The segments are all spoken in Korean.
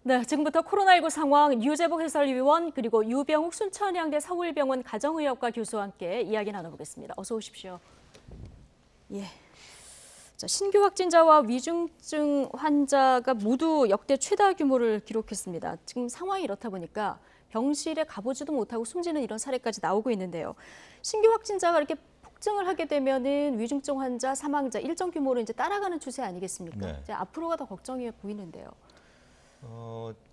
네, 지금부터 코로나19 상황 유재복 해설위원 그리고 유병욱 순천향대 서울병원 가정의학과 교수와 함께 이야기 나눠보겠습니다. 어서 오십시오. 예. 자, 신규 확진자와 위중증 환자가 모두 역대 최다 규모를 기록했습니다. 지금 상황이 이렇다 보니까 병실에 가보지도 못하고 숨지는 이런 사례까지 나오고 있는데요. 신규 확진자가 이렇게 폭증을 하게 되면은 위중증 환자, 사망자 일정 규모로 이제 따라가는 추세 아니겠습니까? 네. 이제 앞으로가 더 걱정해 보이는데요.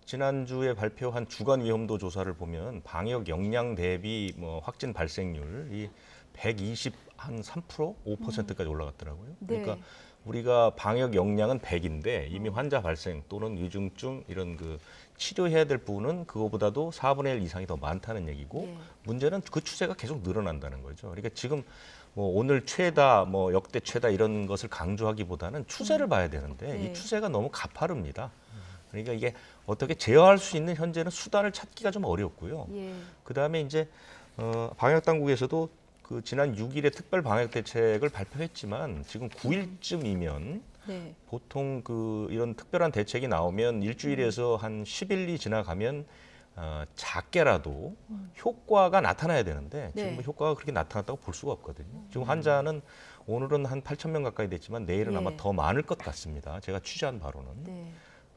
지난주에 발표한 주간 위험도 조사를 보면 방역 역량 대비 확진 발생률이 120한 3%, 5%까지 올라갔더라고요. 네. 그러니까 우리가 방역 역량은 100인데 이미 환자 발생 또는 위중증 이런 그 치료해야 될 부분은 그거보다도 4분의 1 이상이 더 많다는 얘기고 네. 문제는 그 추세가 계속 늘어난다는 거죠. 그러니까 지금 오늘 최다, 역대 최다 이런 것을 강조하기보다는 추세를 봐야 되는데 네. 이 추세가 너무 가파릅니다. 그러니까 이게 어떻게 제어할 수 있는 현재는 수단을 찾기가 좀 어렵고요. 예. 그다음에 이제 방역 당국에서도 그 지난 6일에 특별 방역 대책을 발표했지만 지금 9일쯤이면 네. 보통 그 이런 특별한 대책이 나오면 일주일에서 한 10일이 지나가면 작게라도 효과가 나타나야 되는데 네. 지금 효과가 그렇게 나타났다고 볼 수가 없거든요. 지금 환자는 오늘은 한 8,000명 가까이 됐지만 내일은 예. 아마 더 많을 것 같습니다. 제가 취재한 바로는. 네.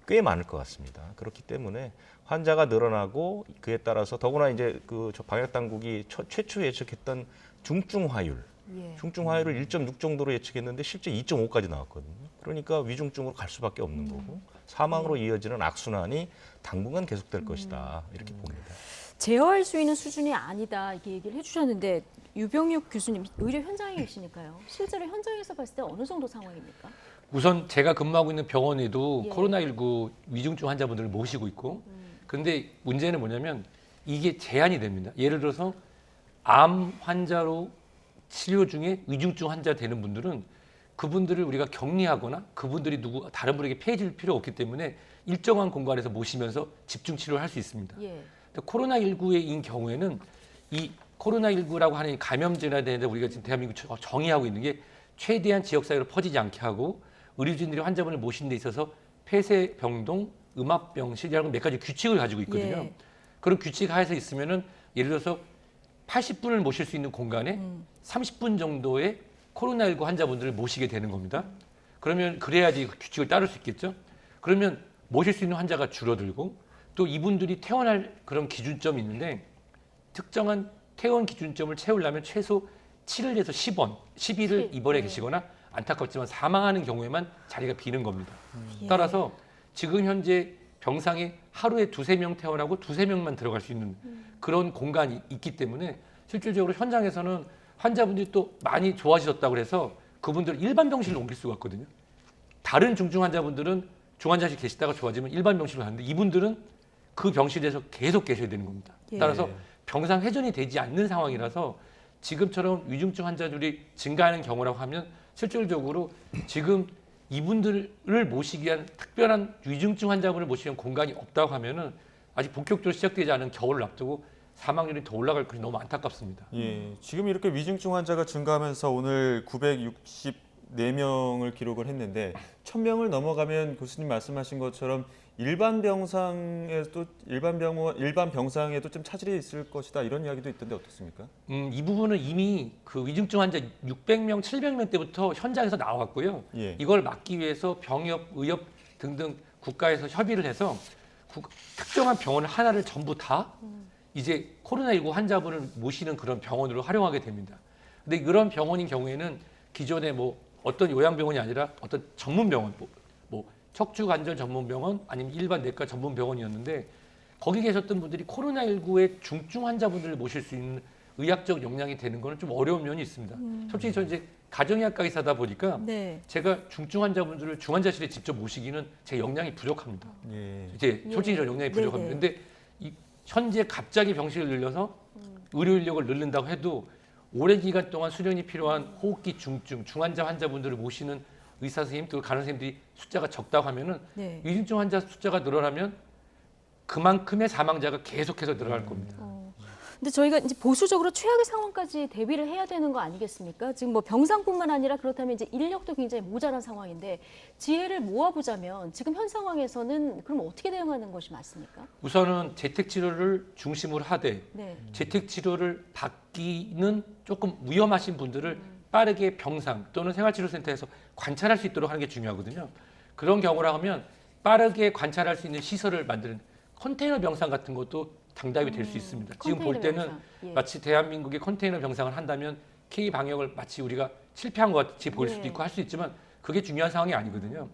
꽤 많을 것 같습니다. 그렇기 때문에 환자가 늘어나고 그에 따라서 더구나 이제 그 방역 당국이 최초 예측했던 중증화율, 예. 중증화율을 1.6 정도로 예측했는데 실제 2.5까지 나왔거든요. 그러니까 위중증으로 갈 수밖에 없는 거고 사망으로 이어지는 악순환이 당분간 계속될 것이다 이렇게 봅니다. 제어할 수 있는 수준이 아니다 이렇게 얘기를 해주셨는데 유병욱 교수님 의료 현장에 계시니까요. 실제로 현장에서 봤을 때 어느 정도 상황입니까? 우선 제가 근무하고 있는 병원에도 예. 코로나19 위중증 환자분들을 모시고 있고 근데 문제는 뭐냐면 이게 제한이 됩니다. 예를 들어서 암 환자로 치료 중에 위중증 환자 되는 분들은 그분들을 우리가 격리하거나 그분들이 다른 분에게 폐해질 필요 없기 때문에 일정한 공간에서 모시면서 집중 치료를 할 수 있습니다. 예. 코로나19의 경우에는 이 코로나19라고 하는 감염증이라 되는데 우리가 지금 대한민국 정의하고 있는 게 최대한 지역사회로 퍼지지 않게 하고 의료진들이 환자분을 모시는 데 있어서 폐쇄병동, 음압병실이라는 몇 가지 규칙을 가지고 있거든요. 예. 그런 규칙 하에서 있으면은 예를 들어서 80분을 모실 수 있는 공간에 30분 정도의 코로나19 환자분들을 모시게 되는 겁니다. 그러면 그래야지 그 규칙을 따를 수 있겠죠. 그러면 모실 수 있는 환자가 줄어들고 또 이분들이 퇴원할 그런 기준점이 있는데 특정한 퇴원 기준점을 채우려면 최소 7일에서 10원, 10일을 입원해 계시거나 안타깝지만 사망하는 경우에만 자리가 비는 겁니다. 예. 따라서 지금 현재 병상에 하루에 2~3명 퇴원하고 2~3명만 들어갈 수 있는 그런 공간이 있기 때문에 실질적으로 현장에서는 환자분들이 또 많이 좋아지셨다고 해서 그분들을 일반 병실로 옮길 수가 있거든요. 다른 중증 환자분들은 중환자실 계시다가 좋아지면 일반 병실로 가는데 이분들은 그 병실에서 계속 계셔야 되는 겁니다. 예. 따라서 병상 회전이 되지 않는 상황이라서 지금처럼 위중증 환자들이 증가하는 경우라고 하면 실질적으로 지금 이분들을 모시기 위한 특별한 위중증 환자분을 모시기 위한 공간이 없다고 하면은 아직 본격적으로 시작되지 않은 겨울을 앞두고 사망률이 더 올라갈 것이 너무 안타깝습니다. 예, 지금 이렇게 위중증 환자가 증가하면서 오늘 964명을 기록을 했는데 1000명을 넘어가면 교수님 말씀하신 것처럼 일반 병상에도 일반 병상에도 좀 차질이 있을 것이다 이런 이야기도 있던데 어떻습니까? 이 부분은 이미 그 위중증 환자 600명, 700명 때부터 현장에서 나왔고요. 예. 이걸 막기 위해서 병협, 의협 등등 국가에서 협의를 해서 특정한 병원을 하나를 전부 다 이제 코로나19 환자분을 모시는 그런 병원으로 활용하게 됩니다. 근데 그런 병원인 경우에는 기존에 어떤 요양병원이 아니라 어떤 전문 병원, 척추관절 전문 병원 아니면 일반 내과 전문 병원이었는데 거기 계셨던 분들이 코로나19의 중증 환자분들을 모실 수 있는 의학적 역량이 되는 거는 좀 어려운 면이 있습니다. 솔직히 저 이제 가정의학과 의사다 보니까 네. 제가 중증 환자분들을 중환자실에 직접 모시기는 제 역량이 부족합니다. 예. 이제 솔직히 저 역량이 부족합니다. 네네. 근데 현재 갑자기 병실을 늘려서 의료 인력을 늘린다고 해도 오랜 기간 동안 수련이 필요한 호흡기 중증, 중환자 환자분들을 모시는 의사 선생님 또 간호 선생님들이 숫자가 적다고 하면은 네. 위중증 환자 숫자가 늘어나면 그만큼의 사망자가 계속해서 늘어날 겁니다. 근데 저희가 이제 보수적으로 최악의 상황까지 대비를 해야 되는 거 아니겠습니까? 지금 뭐 병상뿐만 아니라 그렇다면 이제 인력도 굉장히 모자란 상황인데 지혜를 모아보자면 지금 현 상황에서는 그럼 어떻게 대응하는 것이 맞습니까? 우선은 재택 치료를 중심으로 하되 네. 재택 치료를 받기는 조금 위험하신 분들을 빠르게 병상 또는 생활치료센터에서 관찰할 수 있도록 하는 게 중요하거든요. 그런 경우라면 빠르게 관찰할 수 있는 시설을 만드는 컨테이너 병상 같은 것도 장답이 될 수 있습니다. 지금 볼 컨테이너 때는 병상. 예. 마치 대한민국의 컨테이너 병상을 한다면 K 방역을 마치 우리가 실패한 것 같이 보일 수도 예. 있고 할 수 있지만 그게 중요한 상황이 아니거든요.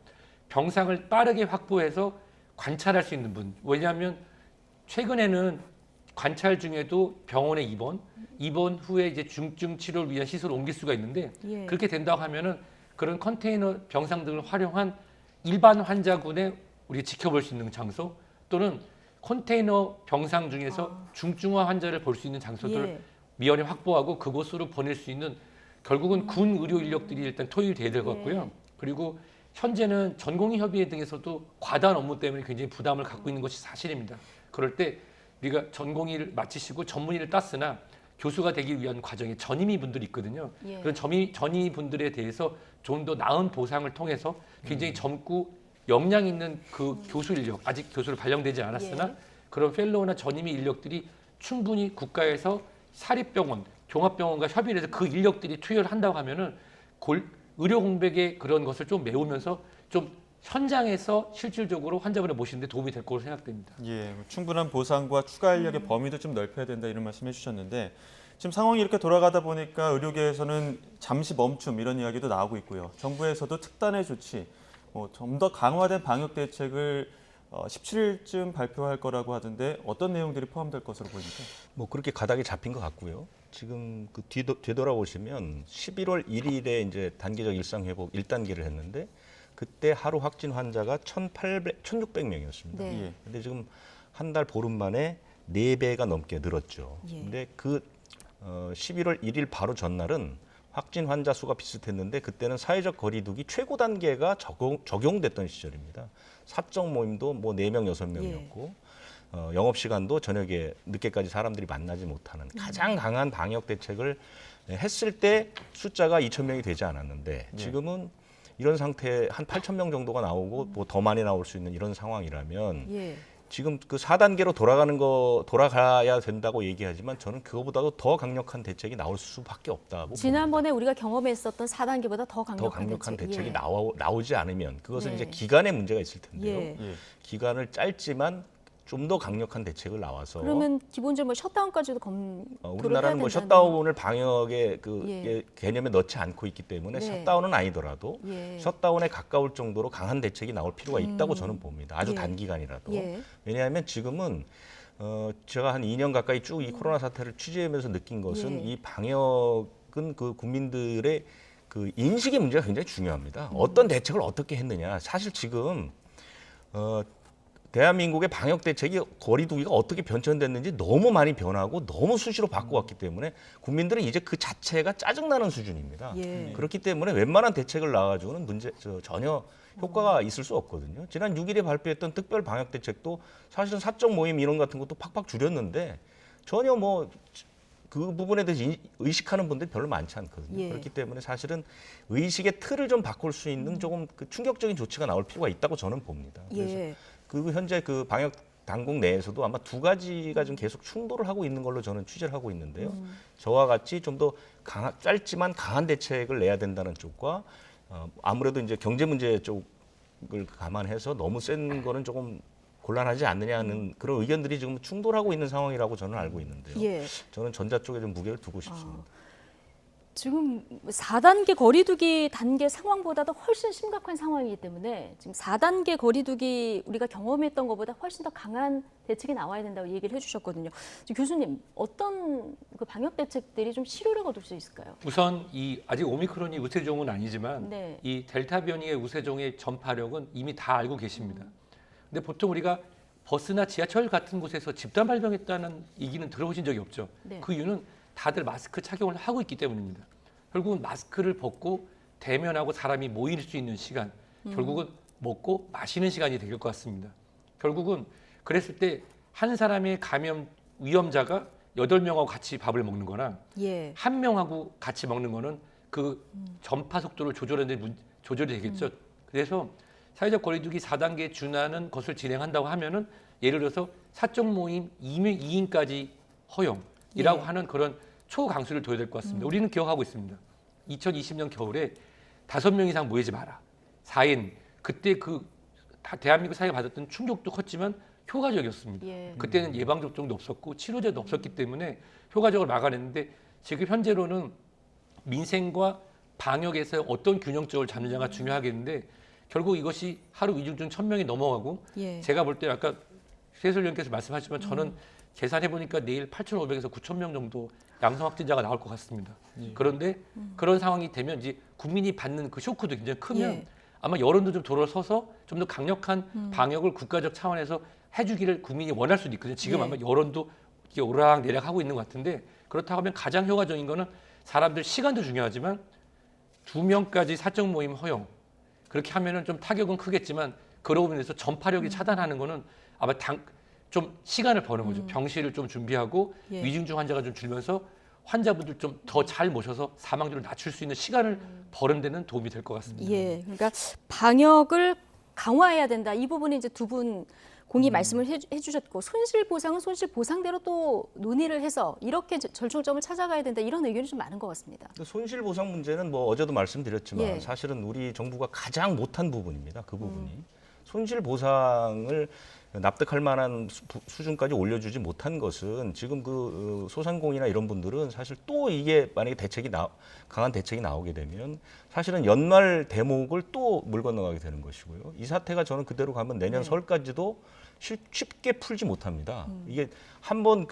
병상을 빠르게 확보해서 관찰할 수 있는 분. 왜냐하면 최근에는 관찰 중에도 병원에 입원 후에 이제 중증 치료를 위한 시설을 옮길 수가 있는데 예. 그렇게 된다고 하면은 그런 컨테이너 병상 등을 활용한 일반 환자군의 우리가 지켜볼 수 있는 장소 또는 컨테이너 병상 중에서 중증화 환자를 볼 수 있는 장소들을 예. 미연에 확보하고 그곳으로 보낼 수 있는 결국은 군 의료 인력들이 일단 토입이 돼야 될 것 같고요. 그리고 현재는 전공의협의회 등에서도 과다한 업무 때문에 굉장히 부담을 갖고 있는 것이 사실입니다. 그럴 때 우리가 전공의를 마치시고 전문의를 땄으나 교수가 되기 위한 과정에 전임의 분들이 있거든요. 예. 그런 전임의 분들에 대해서 좀 더 나은 보상을 통해서 굉장히 젊고 역량 있는 그 교수 인력, 아직 교수를 발령되지 않았으나 예. 그런 펠로우나 전임의 인력들이 충분히 국가에서 사립병원, 종합병원과 협의를 해서 그 인력들이 투여를 한다고 하면은 의료 공백의 그런 것을 좀 메우면서 좀 현장에서 실질적으로 환자분을 모시는 데 도움이 될 거로 생각됩니다. 예, 충분한 보상과 추가 인력의 범위도 좀 넓혀야 된다 이런 말씀해 주셨는데 지금 상황이 이렇게 돌아가다 보니까 의료계에서는 잠시 멈춤 이런 이야기도 나오고 있고요. 정부에서도 특단의 조치, 좀 더 강화된 방역 대책을 17일쯤 발표할 거라고 하던데 어떤 내용들이 포함될 것으로 보입니까? 뭐 그렇게 가닥이 잡힌 것 같고요. 지금 그 되돌아보시면 11월 1일에 이제 단계적 일상 회복 1단계를 했는데 그때 하루 확진 환자가 1,600명이었습니다. 네. 예. 근데 지금 한 달 보름 만에 4배가 넘게 늘었죠. 예. 근데 그 11월 1일 바로 전날은 확진 환자 수가 비슷했는데 그때는 사회적 거리두기 최고 단계가 적용됐던 시절입니다. 사적 모임도 뭐 4명, 6명이었고 영업 시간도 저녁에 늦게까지 사람들이 만나지 못하는 가장 강한 방역 대책을 했을 때 숫자가 2,000명이 되지 않았는데 지금은 이런 상태에 한 8,000명 정도가 나오고 뭐 더 많이 나올 수 있는 이런 상황이라면 예. 지금 그 4단계로 돌아가야 된다고 얘기하지만 저는 그거보다도 더 강력한 대책이 나올 수밖에 없다고 지난번에 우리가 경험했었던 4단계보다 더 봅니다. 강력한, 더 강력한 대책. 대책이 예. 나오지 않으면 그것은 네. 이제 기간의 문제가 있을 텐데요. 예. 예. 기간을 짧지만 좀 더 강력한 대책을 나와서 그러면 기본적으로 뭐 셧다운까지도 검토를 해야 우리나라는 뭐 된다는. 셧다운을 방역의 그 예. 개념에 넣지 않고 있기 때문에 네. 셧다운은 아니더라도 예. 셧다운에 가까울 정도로 강한 대책이 나올 필요가 있다고 저는 봅니다. 아주 예. 단기간이라도. 예. 왜냐하면 지금은 제가 한 2년 가까이 쭉 이 코로나 사태를 취재하면서 느낀 것은 예. 이 방역은 그 국민들의 그 인식의 문제가 굉장히 중요합니다. 어떤 대책을 어떻게 했느냐. 사실 지금 대한민국의 방역 대책이 거리두기가 어떻게 변천됐는지 너무 많이 변하고 너무 수시로 바꿔왔기 때문에 국민들은 이제 그 자체가 짜증나는 수준입니다. 예. 그렇기 때문에 웬만한 대책을 나와주는 전혀 효과가 있을 수 없거든요. 지난 6일에 발표했던 특별 방역 대책도 사실은 사적 모임 이런 같은 것도 팍팍 줄였는데 전혀 뭐 그 부분에 대해서 의식하는 분들이 별로 많지 않거든요. 예. 그렇기 때문에 사실은 의식의 틀을 좀 바꿀 수 있는 조금 그 충격적인 조치가 나올 필요가 있다고 저는 봅니다. 그래서 예. 그 현재 그 방역 당국 내에서도 아마 두 가지가 좀 계속 충돌을 하고 있는 걸로 저는 취재를 하고 있는데요. 저와 같이 좀 더 짧지만 강한 대책을 내야 된다는 쪽과 아무래도 이제 경제 문제 쪽을 감안해서 너무 센 거는 조금 곤란하지 않느냐는 그런 의견들이 지금 충돌하고 있는 상황이라고 저는 알고 있는데요. 예. 저는 전자 쪽에 좀 무게를 두고 싶습니다. 지금 4단계 거리두기 단계 상황보다도 훨씬 심각한 상황이기 때문에 지금 4단계 거리두기 우리가 경험했던 것보다 훨씬 더 강한 대책이 나와야 된다고 얘기를 해주셨거든요. 지금 교수님 어떤 그 방역 대책들이 좀 실효를 거둘 수 있을까요? 우선 아직 오미크론이 우세종은 아니지만 네. 이 델타 변이의 우세종의 전파력은 이미 다 알고 계십니다. 근데 보통 우리가 버스나 지하철 같은 곳에서 집단 발병했다는 얘기는 들어보신 적이 없죠. 네. 그 이유는 다들 마스크 착용을 하고 있기 때문입니다. 결국은 마스크를 벗고 대면하고 사람이 모일 수 있는 시간, 결국은 먹고 마시는 시간이 될 것 같습니다. 결국은 그랬을 때 한 사람의 감염 위험자가 8명하고 같이 밥을 먹는 거랑 예. 1명하고 같이 먹는 거는 그 전파 속도를 조절하는데 조절이 되겠죠. 그래서 사회적 거리두기 4단계에 준하는 것을 진행한다고 하면은 예를 들어서 사적 모임 2인까지 허용이라고 예. 하는 그런 초강수를 둬야 될 것 같습니다. 우리는 기억하고 있습니다. 2020년 겨울에 5명 이상 모이지 마라. 4인 그때 대한민국 사회가 받았던 충격도 컸지만 효과적이었습니다. 예. 그때는 예방접종도 없었고 치료제도 없었기 때문에 효과적으로 막아냈는데 지금 현재로는 민생과 방역에서 어떤 균형점을 잡느냐가 중요하겠는데 결국 이것이 하루 위중증 1,000명이 넘어가고 예. 제가 볼 때 아까 최혜솔 의원께서 말씀하셨지만 저는 계산해 보니까 내일 8,500에서 9,000명 정도 양성 확진자가 나올 것 같습니다. 그런데 그런 상황이 되면 이제 국민이 받는 그 쇼크도 굉장히 크면 예. 아마 여론도 좀 돌아서서 좀 더 강력한 방역을 국가적 차원에서 해주기를 국민이 원할 수도 있거든요. 지금 예. 아마 여론도 이렇게 오락내락하고 있는 것 같은데 그렇다고 하면 가장 효과적인 거는 사람들 시간도 중요하지만 2명까지 사적 모임 허용 그렇게 하면은 좀 타격은 크겠지만 그러고 인해서 전파력이 차단하는 거는 아마 좀 시간을 버는 거죠. 병실을 좀 준비하고 예. 위중증 환자가 좀 줄면서 환자분들 좀 더 잘 모셔서 사망률을 낮출 수 있는 시간을 버는 데는 도움이 될 것 같습니다. 예. 그러니까 방역을 강화해야 된다. 이 부분이 이제 두 분 공이 말씀을 해주셨고 손실 보상은 손실 보상대로 또 논의를 해서 이렇게 절충점을 찾아가야 된다. 이런 의견이 좀 많은 것 같습니다. 손실 보상 문제는 뭐 어제도 말씀드렸지만 예. 사실은 우리 정부가 가장 못한 부분입니다. 그 부분이 손실 보상을 납득할 만한 수준까지 올려주지 못한 것은 지금 그 소상공인이나 이런 분들은 사실 또 이게 만약에 강한 대책이 나오게 되면 사실은 연말 대목을 또 물 건너가게 되는 것이고요. 이 사태가 저는 그대로 가면 내년 설까지도 쉽게 풀지 못합니다. 이게 한번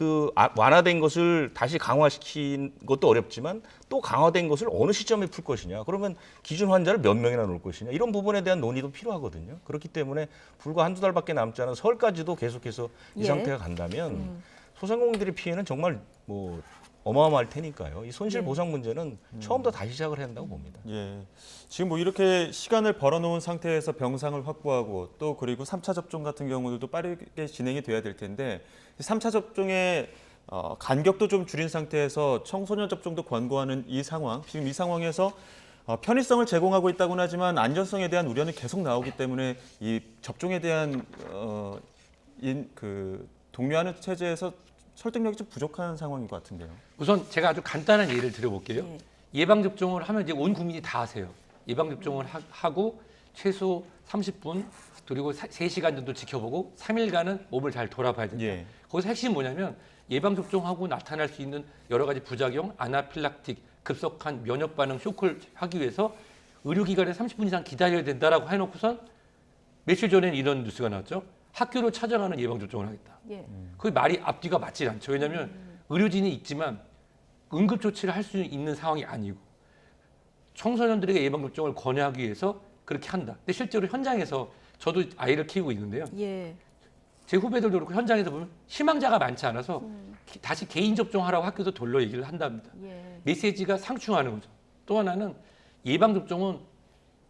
완화된 것을 다시 강화시킨 것도 어렵지만 또 강화된 것을 어느 시점에 풀 것이냐. 그러면 기준 환자를 몇 명이나 놓을 것이냐. 이런 부분에 대한 논의도 필요하거든요. 그렇기 때문에 불과 한두 달밖에 남지 않은 설까지도 계속해서 이 예. 상태가 간다면 소상공인들의 피해는 정말 뭐 어마어마할 테니까요. 이 손실 보상 문제는 처음부터 다시 시작을 해야 한다고 봅니다. 예. 지금 뭐 이렇게 시간을 벌어놓은 상태에서 병상을 확보하고 또 그리고 3차 접종 같은 경우도 빠르게 진행이 돼야 될 텐데 3차 접종의 간격도 좀 줄인 상태에서 청소년 접종도 권고하는 이 상황, 지금 이 상황에서 편의성을 제공하고 있다고는 하지만 안전성에 대한 우려는 계속 나오기 때문에 이 접종에 대한 독려하는 체제에서 설득력이 좀 부족한 상황인 것 같은데요. 우선 제가 아주 간단한 예를 들어볼게요. 예. 예방접종을 하면 이제 온 국민이 다 하세요. 예방접종을 하고 최소 30분 그리고 3시간 정도 지켜보고 3일간은 몸을 잘 돌아봐야 된다. 예. 거기서 핵심이 뭐냐면 예방접종하고 나타날 수 있는 여러 가지 부작용, 아나필락틱, 급속한 면역 반응 쇼크를 하기 위해서 의료기관에 30분 이상 기다려야 된다라고 해놓고선 며칠 전에는 이런 뉴스가 나왔죠. 학교로 찾아가는 예방접종을 하겠다. 예. 그 말이 앞뒤가 맞지 않죠. 왜냐하면 의료진이 있지만 응급조치를 할 수 있는 상황이 아니고 청소년들에게 예방접종을 권유하기 위해서 그렇게 한다. 근데 실제로 현장에서 저도 아이를 키우고 있는데요. 예. 제 후배들도 그렇고 현장에서 보면 희망자가 많지 않아서 다시 개인 접종하라고 학교도 돌려 얘기를 한답니다. 예. 메시지가 상충하는 거죠. 또 하나는 예방접종은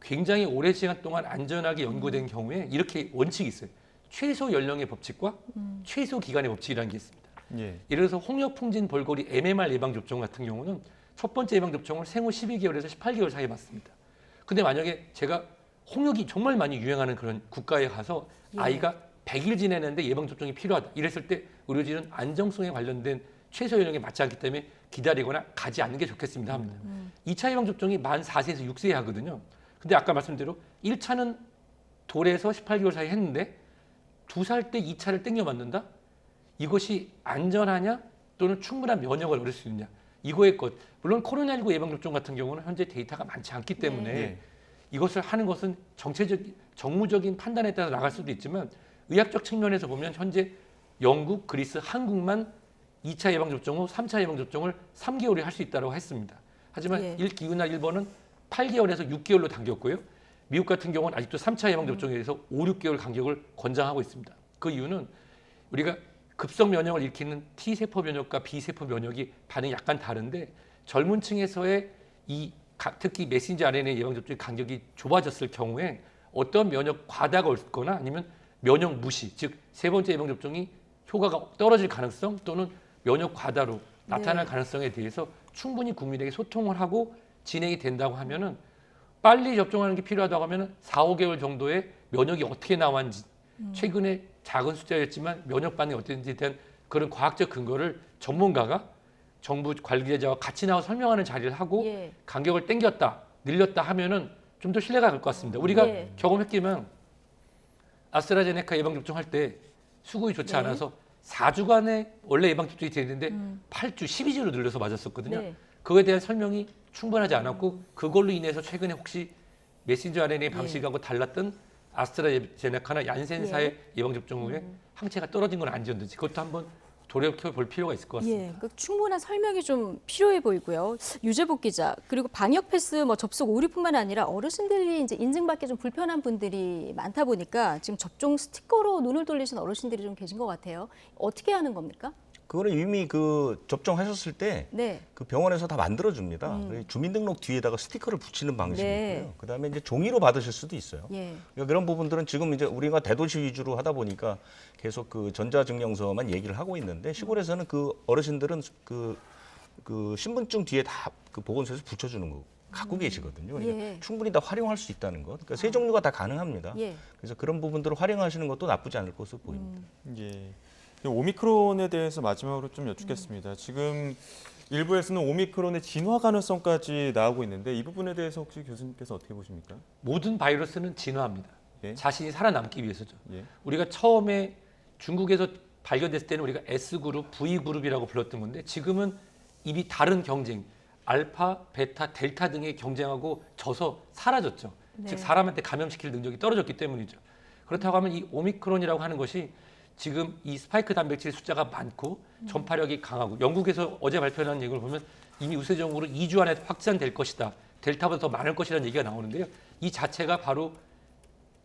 굉장히 오랜 시간 동안 안전하게 연구된 경우에 이렇게 원칙이 있어요. 최소 연령의 법칙과 최소 기간의 법칙이라는 게 있습니다. 예. 예를 들어서 홍역풍진 볼거리 MMR 예방접종 같은 경우는 첫 번째 예방접종을 생후 12개월에서 18개월 사이에 맞습니다. 근데 만약에 제가 홍역이 정말 많이 유행하는 그런 국가에 가서 예. 아이가 100일 지내는데 예방접종이 필요하다. 이랬을 때 의료진은 안정성에 관련된 최소 연령에 맞지 않기 때문에 기다리거나 가지 않는 게 좋겠습니다 합니다. 2차 예방접종이 만 4세에서 6세에 하거든요. 근데 아까 말씀대로 1차는 돌에서 18개월 사이에 했는데 2살 때 2차를 땡겨 맞는다? 이것이 안전하냐 또는 충분한 면역을 얻을 수 있느냐 이거의 것. 물론 코로나19 예방접종 같은 경우는 현재 데이터가 많지 않기 때문에 네. 이것을 하는 것은 정무적인 판단에 따라 나갈 수도 있지만 의학적 측면에서 보면 현재 영국, 그리스, 한국만 2차 예방접종 후 3차 예방접종을 3개월에 할 수 있다고 했습니다. 하지만 예. 기후나 일본은 8개월에서 6개월로 당겼고요. 미국 같은 경우는 아직도 3차 예방접종에 대해서 5, 6개월 간격을 권장하고 있습니다. 그 이유는 우리가 급성 면역을 일으키는 T세포 면역과 B세포 면역이 반응이 약간 다른데 젊은 층에서의 특히 메신저 RNA 예방접종의 간격이 좁아졌을 경우에 어떤 면역 과다가 있거나 아니면 면역 무시, 즉 세 번째 예방접종이 효과가 떨어질 가능성 또는 면역 과다로 나타날 가능성에 대해서 충분히 국민에게 소통을 하고 진행이 된다고 하면은 빨리 접종하는 게 필요하다고 하면은 4, 5개월 정도의 면역이 어떻게 나왔는지 최근에 작은 숫자였지만 면역 반응이 어땠는지에 대한 그런 과학적 근거를 전문가가 정부 관계자와 같이 나와 설명하는 자리를 하고 예. 간격을 당겼다, 늘렸다 하면은 좀 더 신뢰가 갈 것 같습니다. 우리가 예. 경험했기만 아스트라제네카 예방접종할 때 수급이 좋지 네. 않아서 4주간에 원래 예방접종이 되는데 8주, 12주로 늘려서 맞았었거든요. 네. 그거에 대한 설명이 충분하지 않았고 그걸로 인해서 최근에 혹시 메신저 RNA 방식하고 달랐던 아스트라제네카나 얀센사의 예방접종 후에 항체가 떨어진 건 아니었는지 그것도 한번 돌이켜볼 필요가 있을 것 같습니다. 예, 그 충분한 설명이 좀 필요해 보이고요. 유재복 기자, 그리고 방역 패스 뭐 접속 오류뿐만 아니라 어르신들이 이제 인증받기 좀 불편한 분들이 많다 보니까 지금 접종 스티커로 눈을 돌리신 어르신들이 좀 계신 것 같아요. 어떻게 하는 겁니까? 그거는 이미 그 접종하셨을 때 네. 그 병원에서 다 만들어줍니다. 주민등록 뒤에다가 스티커를 붙이는 방식이고요. 네. 그다음에 이제 종이로 받으실 수도 있어요. 예. 그러니까 그런 부분들은 지금 이제 우리가 대도시 위주로 하다 보니까 계속 그 전자증명서만 얘기를 하고 있는데 시골에서는 그 어르신들은 그 신분증 뒤에 다 그 보건소에서 붙여주는 거 갖고 계시거든요. 그러니까 예. 충분히 다 활용할 수 있다는 것. 그러니까 세 종류가 다 가능합니다. 예. 그래서 그런 부분들을 활용하시는 것도 나쁘지 않을 것으로 보입니다. 예. 오미크론에 대해서 마지막으로 좀 여쭙겠습니다. 지금 일부에서는 오미크론의 진화 가능성까지 나오고 있는데 이 부분에 대해서 혹시 교수님께서 어떻게 보십니까? 모든 바이러스는 진화합니다. 예. 자신이 살아남기 위해서죠. 예. 우리가 처음에 중국에서 발견됐을 때는 우리가 S그룹, V그룹이라고 불렀던 건데 지금은 이미 다른 경쟁, 알파, 베타, 델타 등의 경쟁하고 져서 사라졌죠. 네. 즉 사람한테 감염시킬 능력이 떨어졌기 때문이죠. 그렇다고 하면 이 오미크론이라고 하는 것이 지금 이 스파이크 단백질 숫자가 많고 전파력이 강하고 영국에서 어제 발표한 얘기를 보면 이미 우세적으로 2주 안에 확산될 것이다. 델타보다 더 많을 것이라는 얘기가 나오는데요. 이 자체가 바로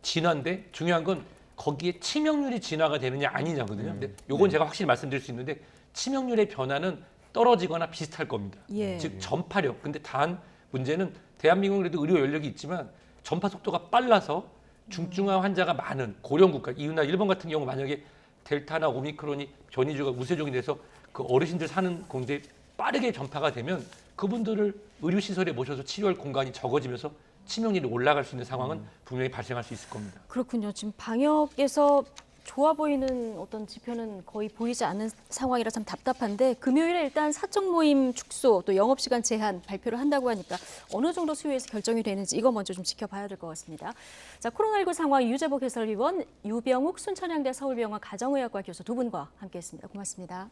진화인데 중요한 건 거기에 치명률이 진화가 되느냐 아니냐거든요. 근데 요건 제가 확실히 말씀드릴 수 있는데 치명률의 변화는 떨어지거나 비슷할 겁니다. 예. 즉 전파력. 근데 단 문제는 대한민국은 그래도 의료 연력이 있지만 전파 속도가 빨라서 중증화 환자가 많은 고령 국가, 이유나 일본 같은 경우 만약에 델타나 오미크론이 변이주가 우세종이 돼서 그 어르신들 사는 곳에 빠르게 전파가 되면 그분들을 의료시설에 모셔서 치료할 공간이 적어지면서 치명률이 올라갈 수 있는 상황은 분명히 발생할 수 있을 겁니다. 그렇군요. 지금 방역에서 좋아 보이는 어떤 지표는 거의 보이지 않는 상황이라 참 답답한데 금요일에 일단 사적 모임 축소 또 영업시간 제한 발표를 한다고 하니까 어느 정도 수요에서 결정이 되는지 이거 먼저 좀 지켜봐야 될 것 같습니다. 자, 코로나19 상황 유재복 해설위원, 유병욱 순천향대 서울병원 가정의학과 교수 두 분과 함께했습니다. 고맙습니다.